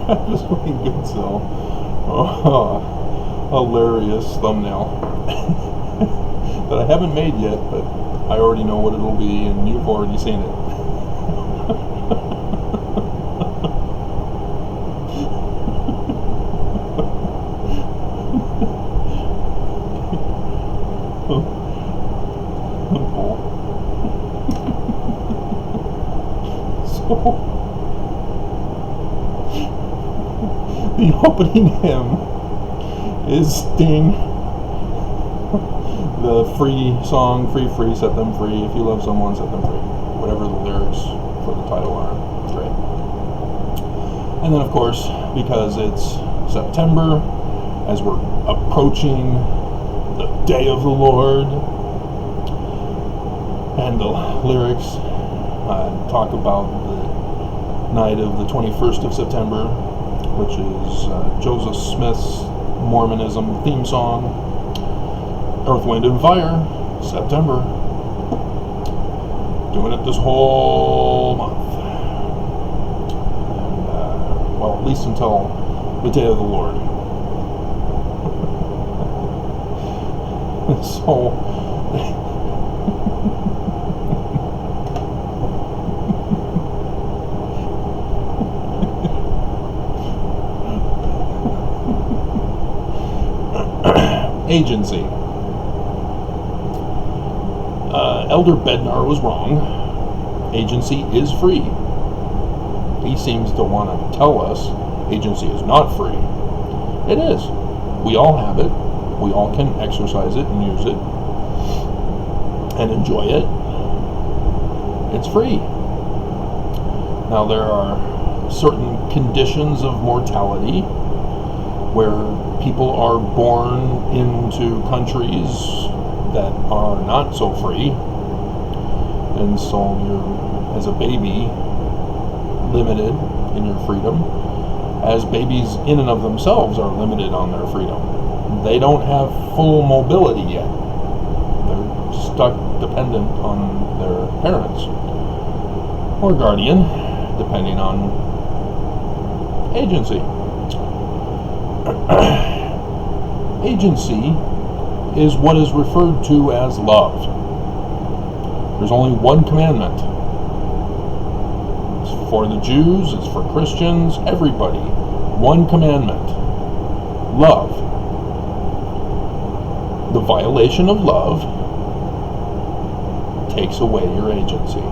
Absolutely good, so hilarious thumbnail that I haven't made yet, but I already know what it'll be, and you've already seen it. So the opening hymn is Sting, the free song, free, set them free. If you love someone, set them free. Whatever the lyrics for the title are. It's great. And then, of course, because it's September, as we're approaching the day of the Lord, and the lyrics talk about the night of the 21st of September, which is Joseph Smith's Mormonism theme song, Earth, Wind, and Fire, September. Doing it this whole month. And, well, at least until the day of the Lord. So, agency. Elder Bednar was wrong. Agency is free. He seems to want to tell us agency is not free. It is. We all have it. We all can exercise it and use it and enjoy it. It's free. Now, there are certain conditions of mortality where people are born into countries that are not so free, and so you're, as a baby, limited in your freedom, as babies in and of themselves are limited on their freedom. They don't have full mobility yet. They're stuck dependent on their parents or guardian, depending on agency. Agency is what is referred to as love. There's only one commandment. It's for the Jews, it's for Christians, everybody. One commandment. Love. The violation of love takes away your agency.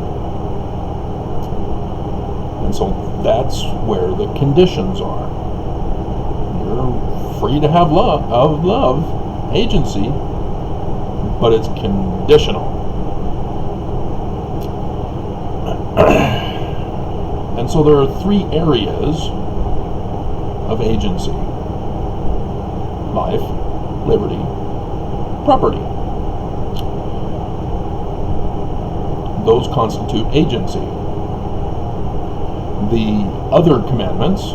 And so that's where the conditions are. You're free to have love, agency, but it's conditional. And so there are three areas of agency: life, liberty, property. Those constitute agency. The other commandments,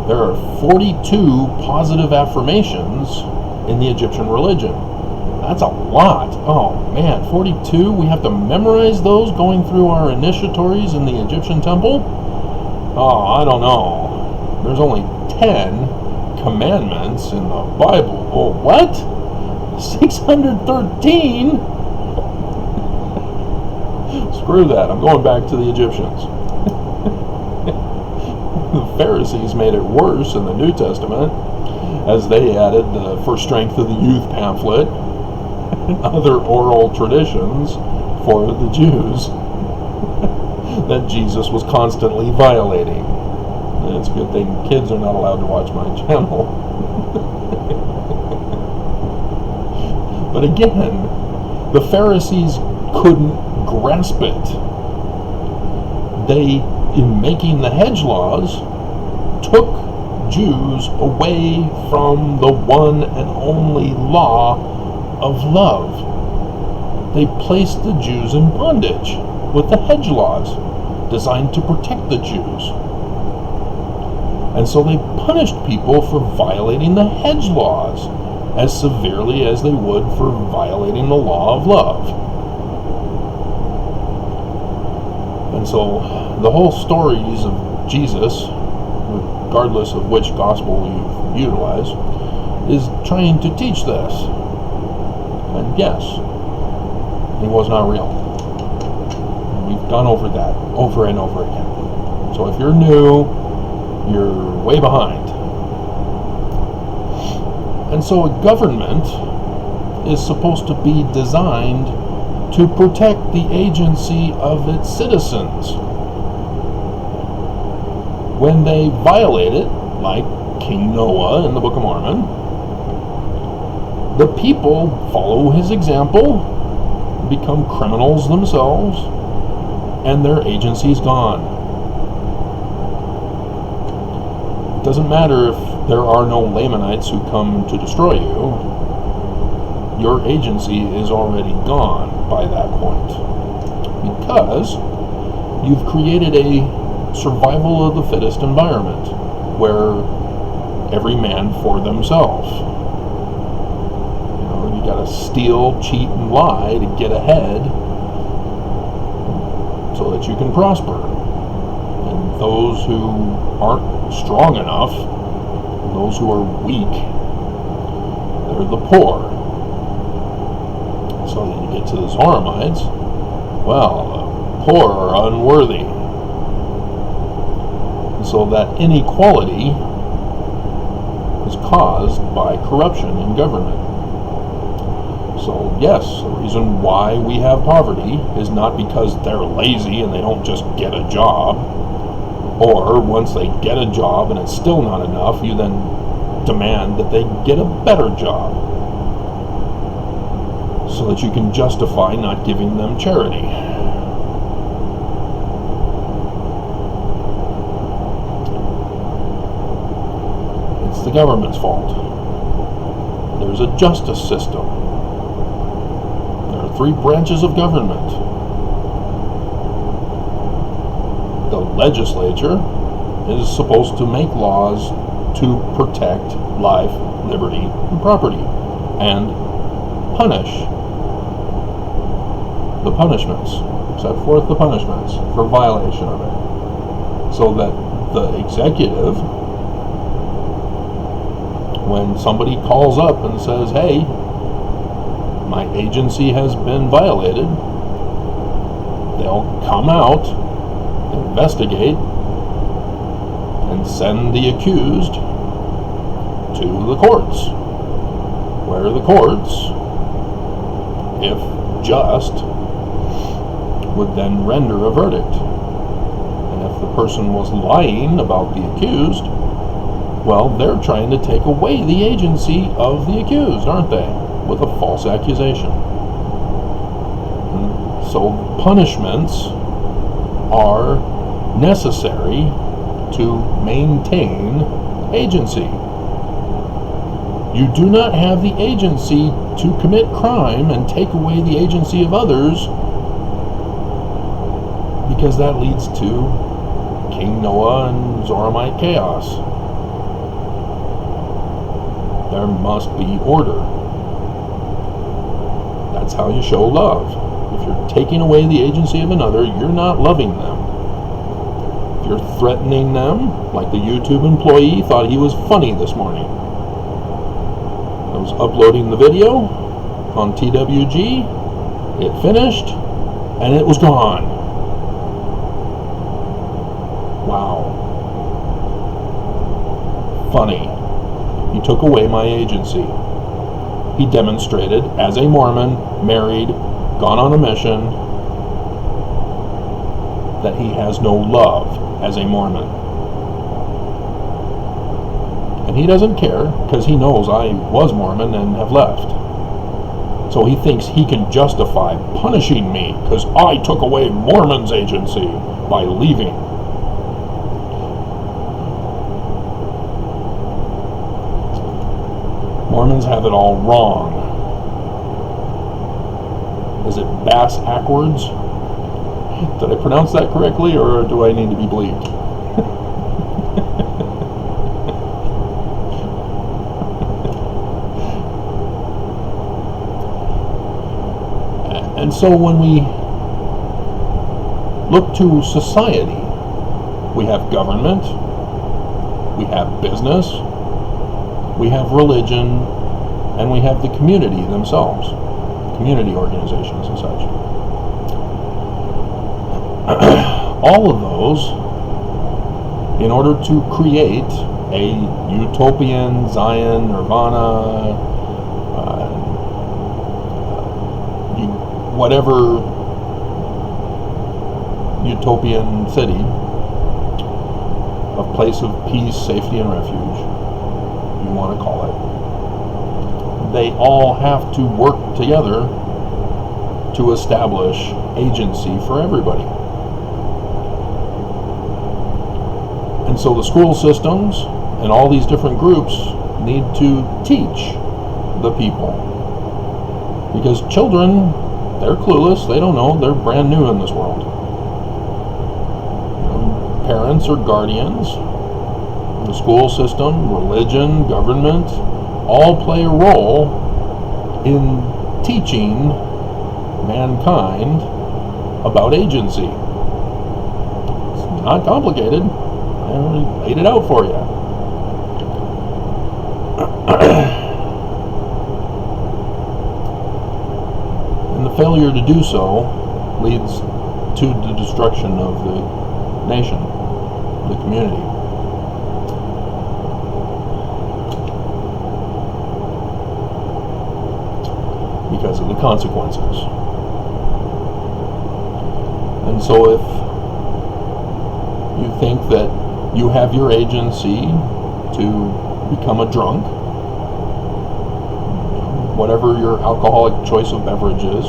there are 42 positive affirmations in the Egyptian religion. That's a lot. Oh man, 42? We have to memorize those going through our initiatories in the Egyptian temple? Oh, I don't know. There's only 10 commandments in the Bible. Oh, what? 613? Screw that. I'm going back to the Egyptians. The Pharisees made it worse in the New Testament, as they added the For Strength of the Youth pamphlet and other oral traditions for the Jews that Jesus was constantly violating. And it's a good thing kids are not allowed to watch my channel. But again, the Pharisees couldn't grasp it. They, in making the hedge laws, took Jews away from the one and only law of love. They placed the Jews in bondage with the hedge laws designed to protect the Jews. And so they punished people for violating the hedge laws as severely as they would for violating the law of love. And so the whole stories of Jesus regardless of which gospel you utilize, is trying to teach this. And yes, he was not real. We've gone over that over and over again. So if you're new, you're way behind. And so a government is supposed to be designed to protect the agency of its citizens. When they violate it, like King Noah in the Book of Mormon, the people follow his example, become criminals themselves, and their agency is gone. It doesn't matter if there are no Lamanites who come to destroy you. Your agency is already gone by that point, because you've created a survival of the fittest environment where every man for themselves. You gotta steal, cheat, and lie to get ahead so that you can prosper. And those who aren't strong enough, those who are weak, they're the poor. So then you get to the Zoramites. Well, the poor are unworthy. And so that inequality is caused by corruption in government. So yes, the reason why we have poverty is not because they're lazy and they don't just get a job, or once they get a job and it's still not enough, you then demand that they get a better job so that you can justify not giving them charity. It's the government's fault. There's a justice system. 3 branches of government. The legislature is supposed to make laws to protect life, liberty, and property, and punish the punishments, set forth the punishments for violation of it, so that the executive, when somebody calls up and says, hey, my agency has been violated, they'll come out, investigate, and send the accused to the courts, where the courts, if just, would then render a verdict. And if the person was lying about the accused, well, they're trying to take away the agency of the accused, aren't they? With a false accusation. And so punishments are necessary to maintain agency. You do not have the agency to commit crime and take away the agency of others, because that leads to King Noah and Zoramite chaos. There must be order. That's how you show love. If you're taking away the agency of another, you're not loving them. If you're threatening them, like the YouTube employee thought he was funny this morning. I was uploading the video on TWG, it finished, and it was gone. Wow. Funny. He took away my agency. He demonstrated, as a Mormon, married, gone on a mission, that he has no love as a Mormon. And he doesn't care, because he knows I was Mormon and have left. So he thinks he can justify punishing me because I took away Mormon's agency by leaving. Mormons have it all wrong. Is it bass backwards? Did I pronounce that correctly, or do I need to be bleeped? And so when we look to society, we have government, We have business, we have religion, and we have the community themselves, community organizations and such. All of those, in order to create a utopian Zion, Nirvana, whatever utopian city, a place of peace, safety, and refuge, you want to call it, they all have to work together to establish agency for everybody. And so the school systems and all these different groups need to teach the people. Because children, they're clueless, they don't know, they're brand new in this world. Parents or guardians, the school system, religion, government, all play a role in teaching mankind about agency. It's not complicated. I already laid it out for you. And the failure to do so leads to the destruction of the nation, the community. Because of the consequences. And so if you think that you have your agency to become a drunk, whatever your alcoholic choice of beverage is,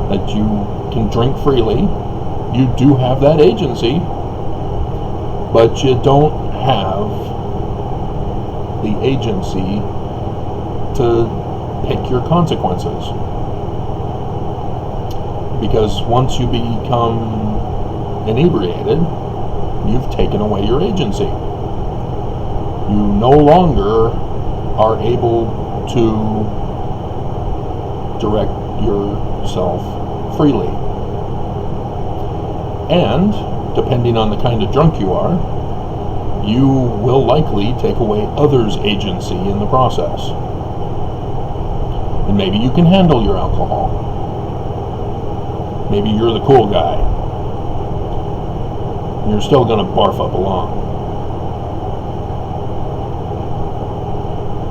that you can drink freely, you do have that agency, but you don't have the agency to pick your consequences. Because once you become inebriated, you've taken away your agency. You no longer are able to direct yourself freely. And, depending on the kind of drunk you are, you will likely take away others' agency in the process. And maybe you can handle your alcohol. Maybe you're the cool guy. You're still going to barf up along.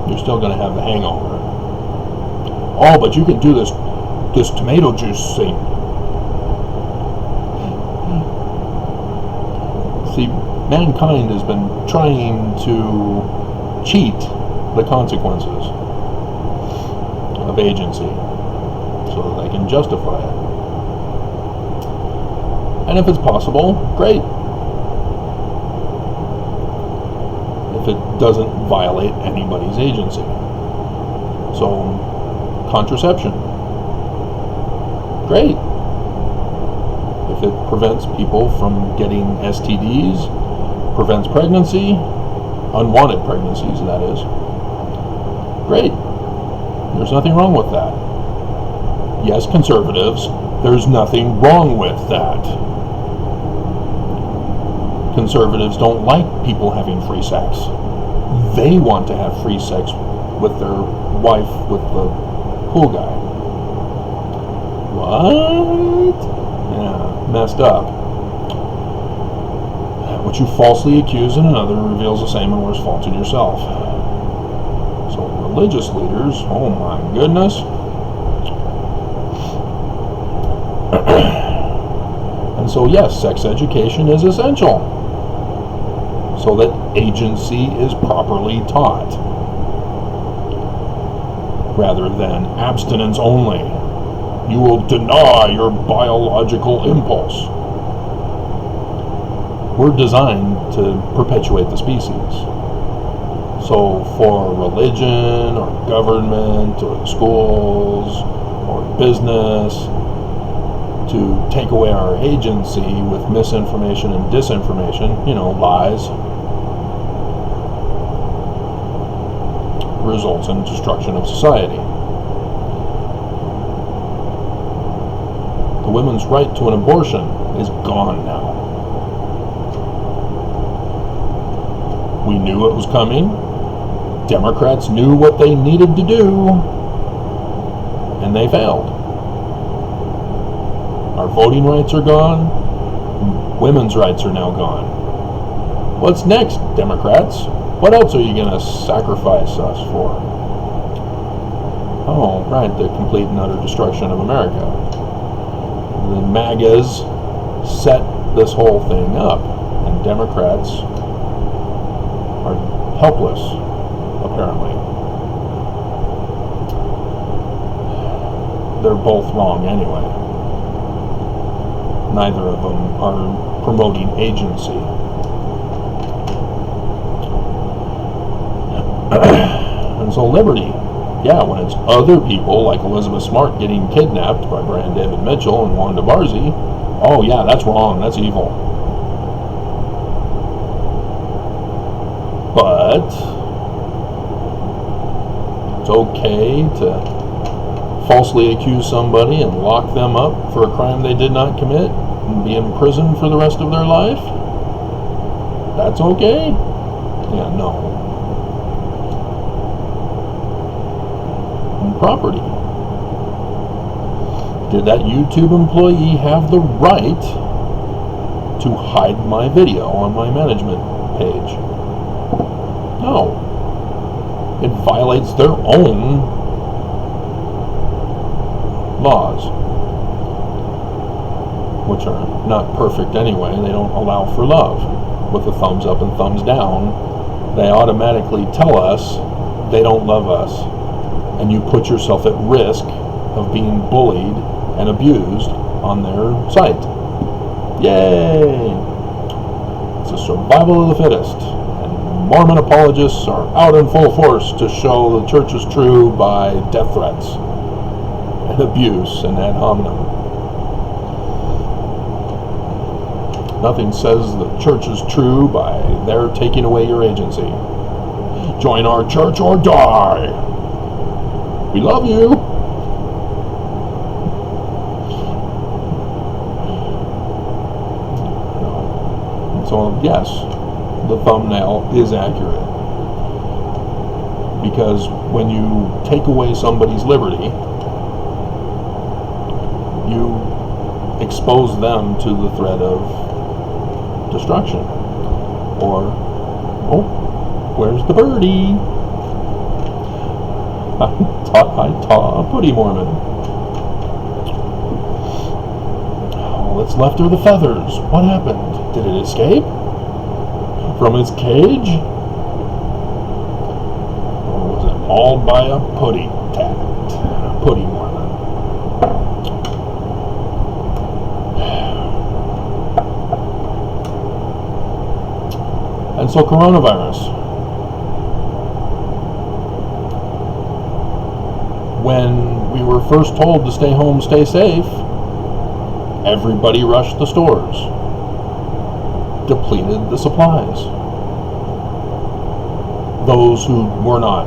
You're still going to have the hangover. Oh, but you can do this tomato juice thing. See, mankind has been trying to cheat the consequences of agency so that they can justify it. And if it's possible, great. If it doesn't violate anybody's agency. So, contraception. Great. If it prevents people from getting STDs, prevents pregnancy, unwanted pregnancies, that is. Great. There's nothing wrong with that. Yes, conservatives, there's nothing wrong with that. Conservatives don't like people having free sex. They want to have free sex with their wife, with the cool guy. What? Yeah, messed up. What you falsely accuse in another reveals the same and worse fault in yourself. So religious leaders, oh my goodness. And so yes, sex education is essential, so that agency is properly taught, rather than abstinence only. You will deny your biological impulse. We're designed to perpetuate the species. So for religion or government or schools or business to take away our agency with misinformation and disinformation, lies, results in destruction of society. The women's right to an abortion is gone now. We knew it was coming. Democrats knew what they needed to do, and they failed. Our voting rights are gone. Women's rights are now gone. What's next, Democrats? What else are you going to sacrifice us for? Oh, right, the complete and utter destruction of America. The MAGAs set this whole thing up, and Democrats are helpless, apparently. They're both wrong anyway. Neither of them are promoting agency. And so liberty, yeah, when it's other people like Elizabeth Smart getting kidnapped by Brian David Mitchell and Wanda Barzee, oh yeah, that's wrong, that's evil. But it's okay to falsely accuse somebody and lock them up for a crime they did not commit and be in prison for the rest of their life? That's okay? Yeah, no. And property. Did that YouTube employee have the right to hide my video on my management page? No. It violates their own laws, which are not perfect anyway. They don't allow for love. With a thumbs up and thumbs down, they automatically tell us they don't love us, and you put yourself at risk of being bullied and abused on their site. Yay! It's a survival of the fittest, and Mormon apologists are out in full force to show the church is true by death threats and abuse and ad hominem. Nothing says the church is true by their taking away your agency. Join our church or die. We love you. So yes, the thumbnail is accurate, because when you take away somebody's liberty, you expose them to the threat of destruction. Or, oh, where's the birdie? I taught a Puddy Mormon. All that's left are the feathers. What happened? Did it escape from its cage? Or was it mauled by a putty tat? Puddy Mormon. And so coronavirus. When we were first told to stay home, stay safe, everybody rushed the stores, depleted the supplies. Those who were not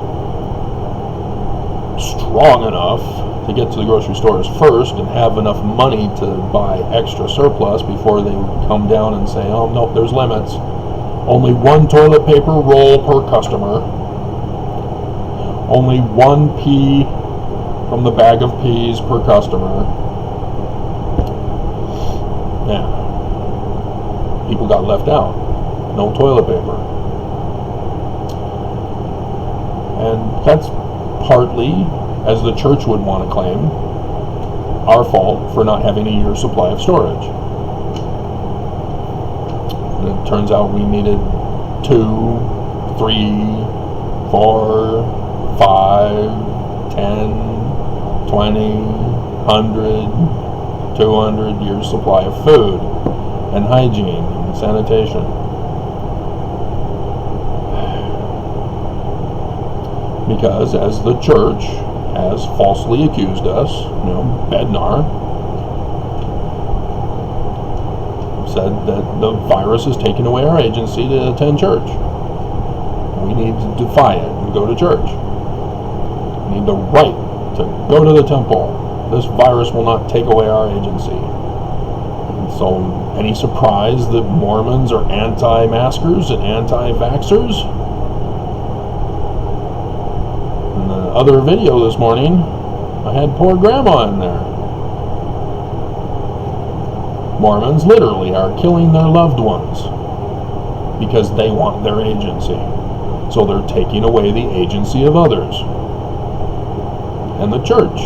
strong enough to get to the grocery stores first and have enough money to buy extra surplus before they would come down and say, oh, nope, there's limits. Only one toilet paper roll per customer. Only one pea from the bag of peas per customer. Yeah. People got left out. No toilet paper. And that's partly, as the church would want to claim, our fault for not having a year's supply of storage. And it turns out we needed 2, 3, 4, 5, 10, 20, 100, 200 years supply of food and hygiene and sanitation. Because as the church has falsely accused us, Bednar said that the virus is taking away our agency to attend church. We need to defy it and go to church. We need the right to go to the temple. This virus will not take away our agency. And So, any surprise that Mormons are anti-maskers and anti-vaxxers? In the other video this morning, I had poor grandma in there. Mormons literally are killing their loved ones because they want their agency. So they're taking away the agency of others. And the church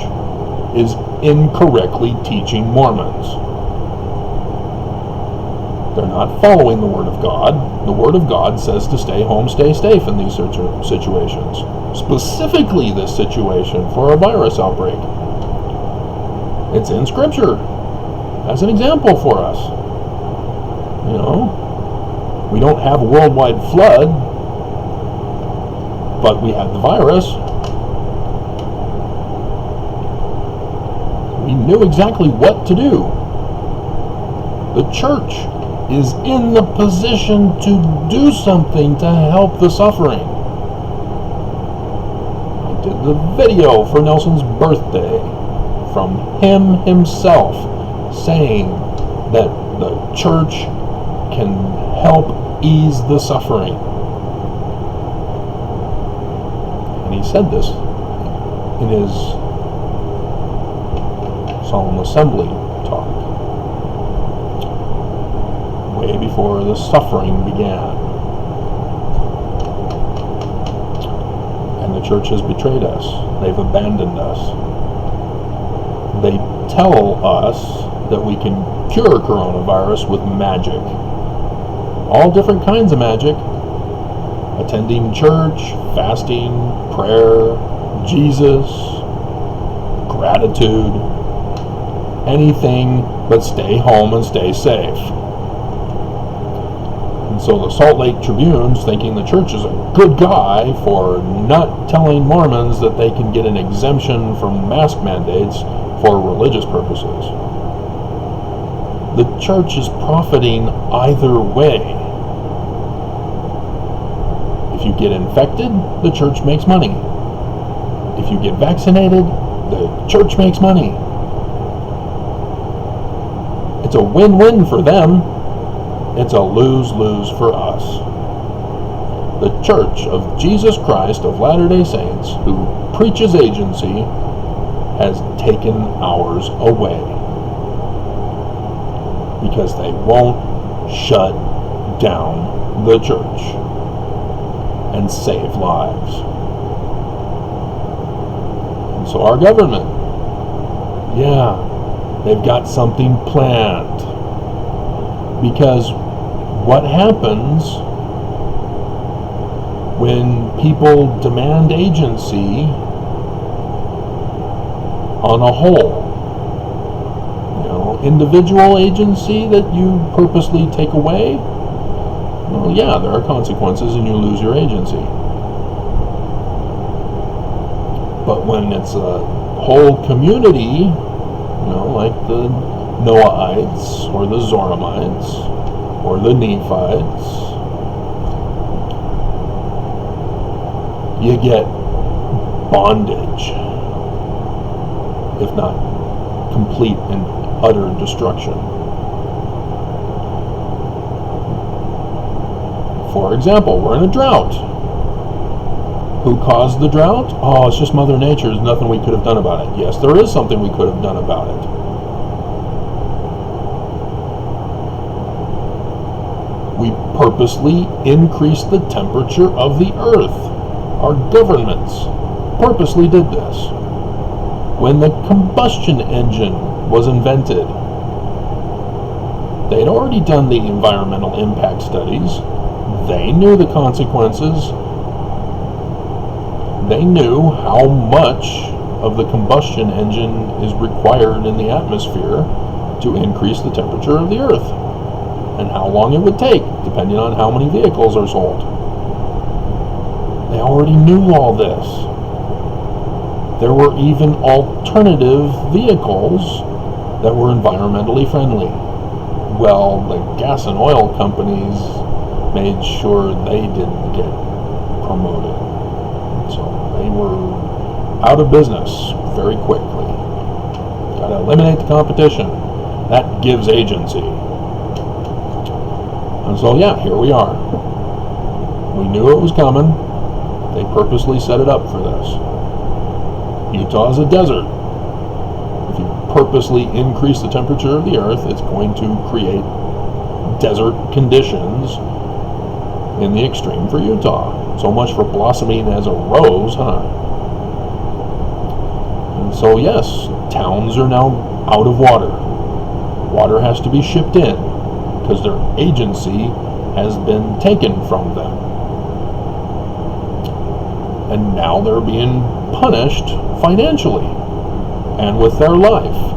is incorrectly teaching Mormons. They're not following the Word of God. The Word of God says to stay home, stay safe in these situations. Specifically this situation for a virus outbreak. It's in Scripture as an example for us. You know, we don't have a worldwide flood, but we had the virus. We knew exactly what to do. The church is in the position to do something to help the suffering. I did the video for Nelson's birthday from him himself saying that the church can help ease the suffering. And he said this in his solemn assembly talk, way before the suffering began. And the church has betrayed us. They've abandoned us. They tell us that we can cure coronavirus with magic. All different kinds of magic. Attending church, fasting, prayer, Jesus, gratitude, anything but stay home and stay safe. And so the Salt Lake Tribune's thinking the church is a good guy for not telling Mormons that they can get an exemption from mask mandates for religious purposes. The church is profiting either way. If you get infected, the church makes money. If you get vaccinated, the church makes money. It's a win-win for them. It's a lose-lose for us. The Church of Jesus Christ of Latter-day Saints, who preaches agency, has taken ours away. Because they won't shut down the church and save lives. And so our government, they've got something planned. Because what happens when people demand agency on a whole? Individual agency that you purposely take away, well, there are consequences and you lose your agency. But when it's a whole community, like the Noahites or the Zoramites or the Nephites, you get bondage, if not complete and utter destruction. For example, we're in a drought. Who caused the drought? Oh, it's just Mother Nature. There's nothing we could have done about it. Yes, there is something we could have done about it. We purposely increased the temperature of the earth. Our governments purposely did this. When the combustion engine was invented, they'd already done the environmental impact studies. They knew the consequences. They knew how much of the combustion engine is required in the atmosphere to increase the temperature of the earth, and how long it would take, depending on how many vehicles are sold. They already knew all this. There were even alternative vehicles that were environmentally friendly. Well, the gas and oil companies made sure they didn't get promoted. So they were out of business very quickly. Got to eliminate the competition. That gives agency. And so, yeah, here we are. We knew it was coming. They purposely set it up for this. Utah is a desert. If you purposely increase the temperature of the earth, it's going to create desert conditions in the extreme for Utah. So much for blossoming as a rose, huh? And so, yes, towns are now out of water. Water has to be shipped in because their agency has been taken from them. And now they're being punished financially and with their life.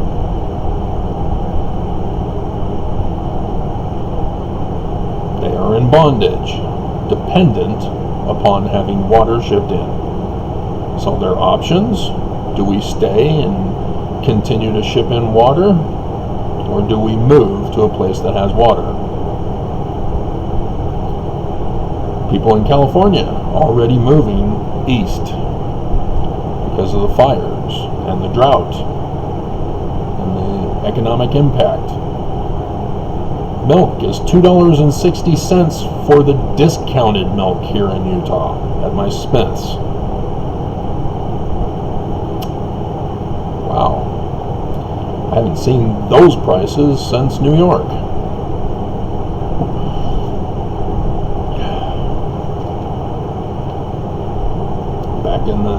They are in bondage, dependent upon having water shipped in. So their options: do we stay and continue to ship in water, or do we move to a place that has water? People in California already moving east because of the fires and the drought and the economic impact. Milk is $2.60 for the discounted milk here in Utah at my Smith's. Wow. I haven't seen those prices since New York. Back in the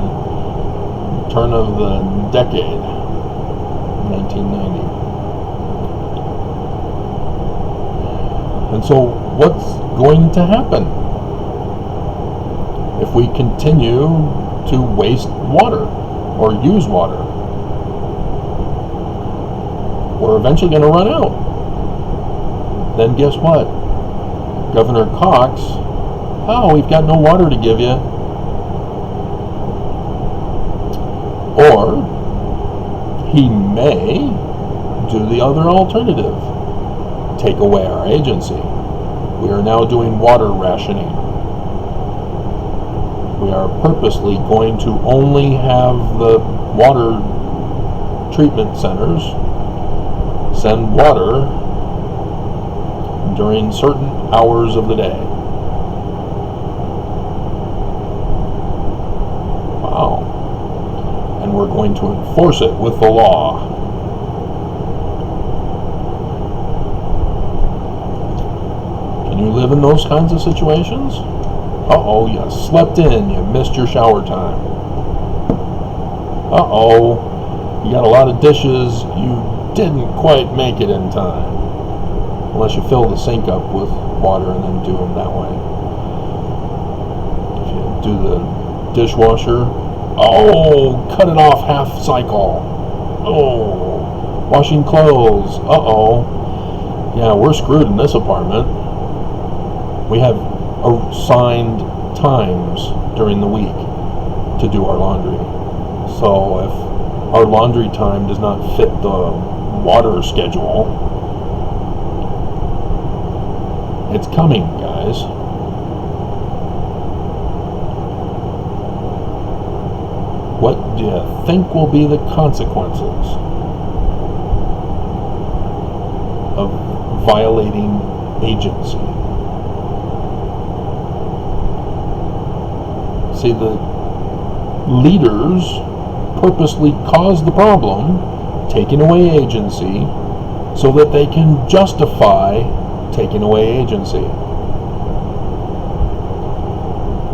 turn of the decade, 1990. And so what's going to happen if we continue to waste water or use water? We're eventually going to run out. Then guess what? Governor Cox, oh, we've got no water to give you. Or he may do the other alternative. Take away our agency. We are now doing water rationing. We are purposely going to only have the water treatment centers send water during certain hours of the day. Wow. And we're going to enforce it with the law. You live in those kinds of situations? Uh-oh, you slept in, you missed your shower time. Uh-oh, you got a lot of dishes, you didn't quite make it in time. Unless you fill the sink up with water and then do them that way. If you do the dishwasher, oh, cut it off half cycle. Oh, washing clothes, uh-oh. Yeah, we're screwed in this apartment. We have assigned times during the week to do our laundry. So if our laundry time does not fit the water schedule, it's coming, guys. What do you think will be the consequences of violating agency? See, the leaders purposely cause the problem, taking away agency, so that they can justify taking away agency.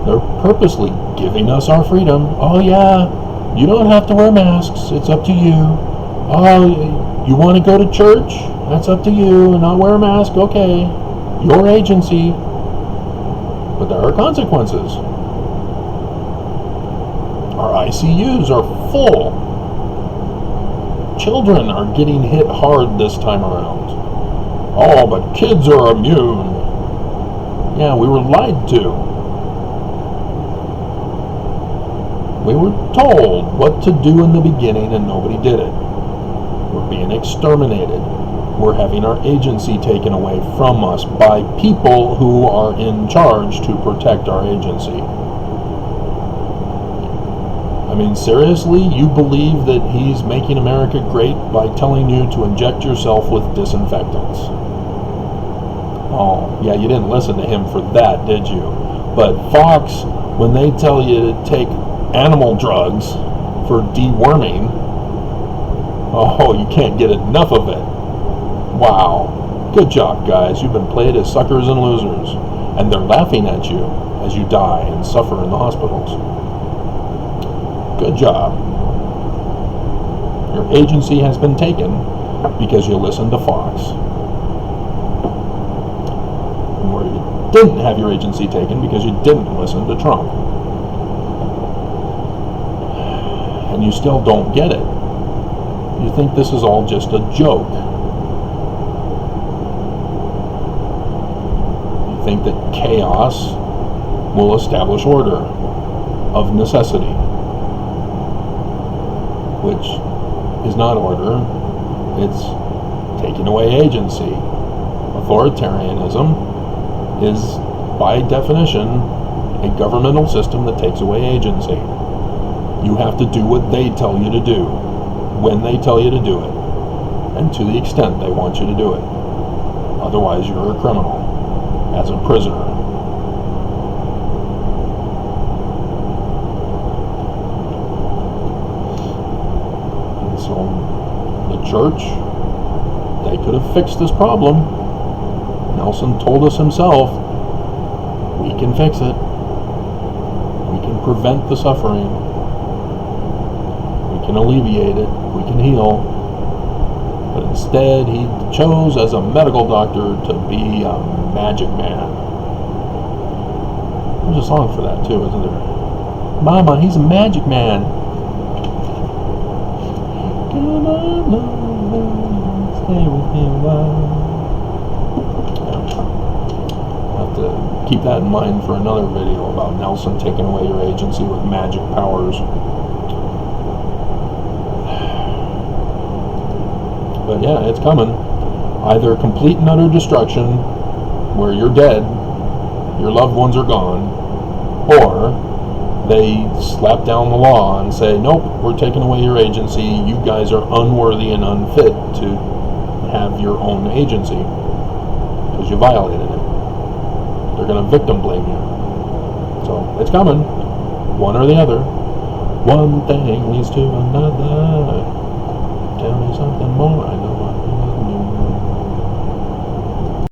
They're purposely giving us our freedom. Oh yeah, you don't have to wear masks, it's up to you. Oh, you want to go to church? That's up to you, and not wear a mask, okay. Your agency. But there are consequences. Our ICUs are full. Children are getting hit hard this time around. Oh, but kids are immune. Yeah, we were lied to. We were told what to do in the beginning and nobody did it. We're being exterminated. We're having our agency taken away from us by people who are in charge to protect our agency. I mean, seriously, you believe that he's making America great by telling you to inject yourself with disinfectants? Oh, yeah, you didn't listen to him for that, did you? But Fox, when they tell you to take animal drugs for deworming, oh, you can't get enough of it. Wow. Good job, guys. You've been played as suckers and losers. And they're laughing at you as you die and suffer in the hospitals. Good job. Your agency has been taken because you listened to Fox. Or you didn't have your agency taken because you didn't listen to Trump. And you still don't get it. You think this is all just a joke. You think that chaos will establish order of necessity, which is not order, it's taking away agency. Authoritarianism is, by definition, a governmental system that takes away agency. You have to do what they tell you to do, when they tell you to do it, and to the extent they want you to do it. Otherwise, you're a criminal, as a prisoner. And so, the church, they could have fixed this problem. Nelson told us himself, we can fix it. We can prevent the suffering. We can alleviate it. We can heal. But instead, he chose as a medical doctor to be a magic man. There's a song for that too, isn't there? Mama, he's a magic man. Come on, stay with me a while. To keep that in mind for another video about Nelson taking away your agency with magic powers. But yeah, it's coming. Either complete and utter destruction, where you're dead, your loved ones are gone, or they slap down the law and say, nope, we're taking away your agency, you guys are unworthy and unfit to have your own agency, because you violated it. They're going to victim blame you. So, it's coming. One or the other. One thing leads to another. Tell me something more. I know